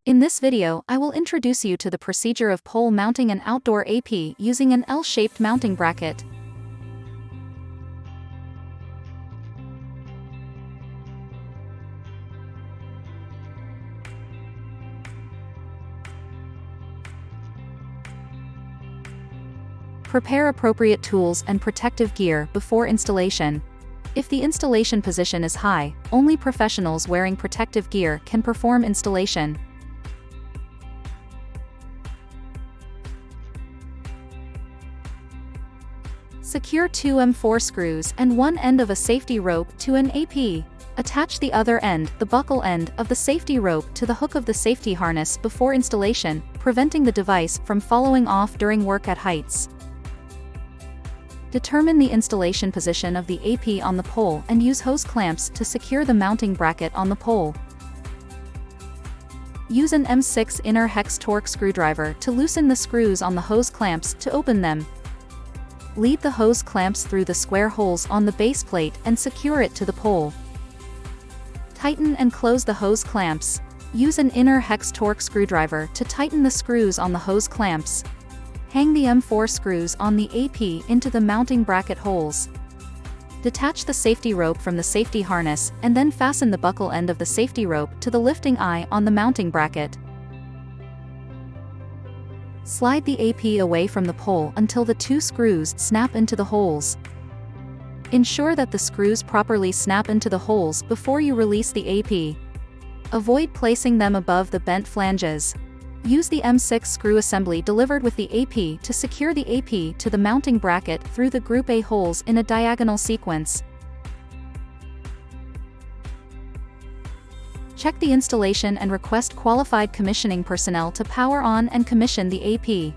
In this video, I will introduce you to the procedure of pole mounting an outdoor AP using an L-shaped mounting bracket. Prepare appropriate tools and protective gear before installation. If the installation position is high, only professionals wearing protective gear can perform installation. Secure two M4 screws and one end of a safety rope to an AP. Attach the other end, the buckle end, of the safety rope to the hook of the safety harness before installation, preventing the device from falling off during work at heights. Determine the installation position of the AP on the pole and use hose clamps to secure the mounting bracket on the pole. Use an M6 inner hex torque screwdriver to loosen the screws on the hose clamps to open them. Lead the hose clamps through the square holes on the base plate and secure it to the pole. Tighten and close the hose clamps. Use an inner hex torque screwdriver to tighten the screws on the hose clamps. Hang the M4 screws on the AP into the mounting bracket holes. Detach the safety rope from the safety harness and then fasten the buckle end of the safety rope to the lifting eye on the mounting bracket. Slide the AP away from the pole until the two screws snap into the holes. Ensure that the screws properly snap into the holes before you release the AP. Avoid placing them above the bent flanges. Use the M6 screw assembly delivered with the AP to secure the AP to the mounting bracket through the Group A holes in a diagonal sequence. Check the installation and request qualified commissioning personnel to power on and commission the AP.